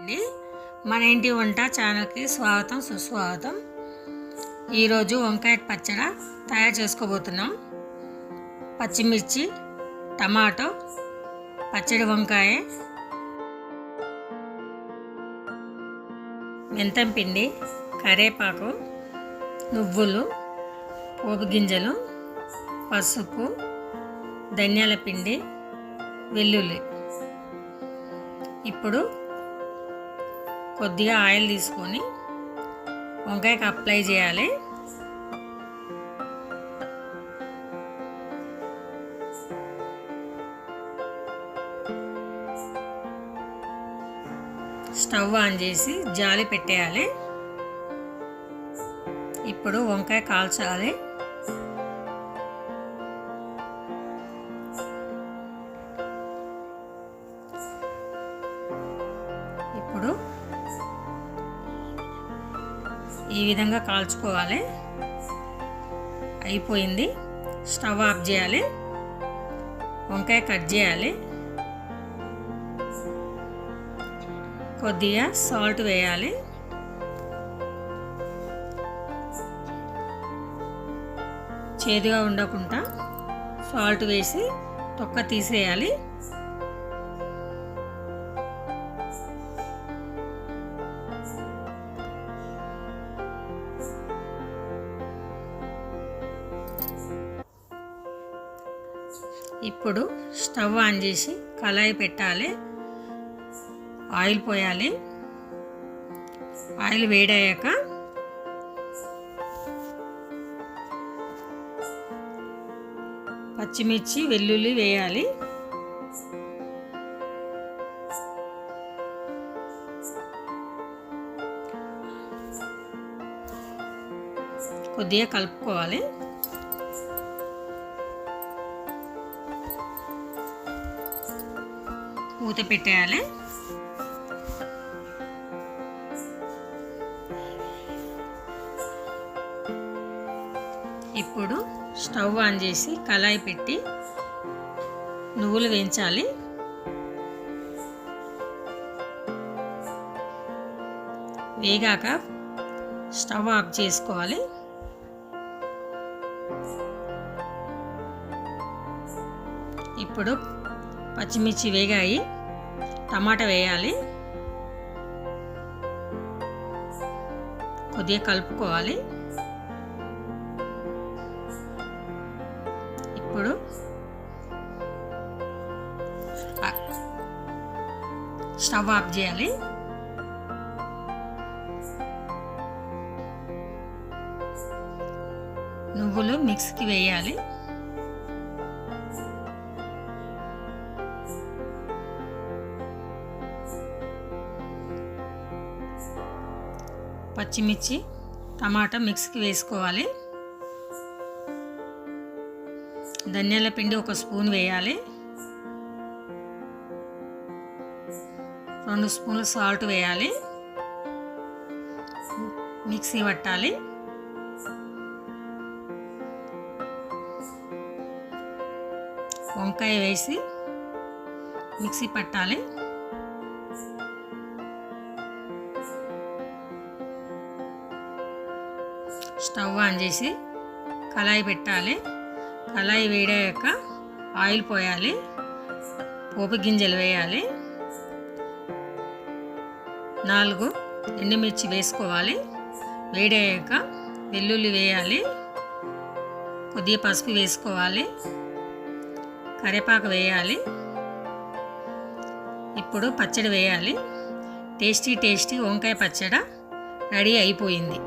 అండి, మన ఇంటి వంట ఛానల్కి స్వాగతం సుస్వాగతం. ఈరోజు వంకాయ పచ్చడి తయారు చేసుకోబోతున్నాం. పచ్చిమిర్చి, టమాటో, పచ్చడి వంకాయ, మెంతం పిండి, కరివేపాకు, నువ్వులు, పోపు గింజలు, పసుపు, ధనియాల పిండి, వెల్లుల్లి. ఇప్పుడు కొద్దిగా ఆయిల్ తీసుకొని వంకాయకి అప్లై చేయాలి. స్టవ్ ఆన్ చేసి జాలి పెట్టేయాలి. ఇప్పుడు వంకాయ కాల్చాలి. ఇప్పుడు ఈ విధంగా కాల్చుకోవాలి. అయిపోయింది. స్టవ్ ఆఫ్ చేయాలి. వంకాయ కట్ చేయాలి. కొద్దిగా సాల్ట్ వేయాలి. చేదుగా ఉండకుండా సాల్ట్ వేసి తొక్క తీసేయాలి. ఇప్పుడు స్టవ్ ఆన్ చేసి కళాయి పెట్టాలి. ఆయిల్ పోయాలి. ఆయిల్ వేడయ్యాక పచ్చిమిర్చి, వెల్లుల్లి వేయాలి. కొద్దిగా కలుపుకోవాలి. మూత పెట్టేయాలి. ఇప్పుడు స్టవ్ ఆన్ చేసి కళాయి పెట్టి నువ్వులు వేయించాలి. వేగాక స్టవ్ ఆఫ్ చేసుకోవాలి. ఇప్పుడు పచ్చిమిర్చి వేగాయి. టమాటా వేయాలి. కొద్దిగా కలుపుకోవాలి. ఇప్పుడు స్టవ్ ఆఫ్ చేయాలి. నువ్వులు మిక్సీకి వేయాలి. పచ్చిమిర్చి, టమాటా మిక్సీకి వేసుకోవాలి. ధనియాల పిండి 1 స్పూన్ వేయాలి. 2 స్పూన్లు సాల్ట్ వేయాలి. మిక్సీ పట్టాలి. వంకాయ వేసి మిక్సీ పట్టాలి. స్టవ్ ఆన్ చేసి కళాయి పెట్టాలి. కళాయి వేడాక ఆయిల్ పోయాలి. పోపు గింజలు వేయాలి. 4 ఎండుమిర్చి వేసుకోవాలి. వేడాక వెల్లుల్లి వేయాలి. కొద్దిగా పసుపు వేసుకోవాలి. కరివేపాకు వేయాలి. ఇప్పుడు పచ్చడి వేయాలి. టేస్టీ వంకాయ పచ్చడి రెడీ అయిపోయింది.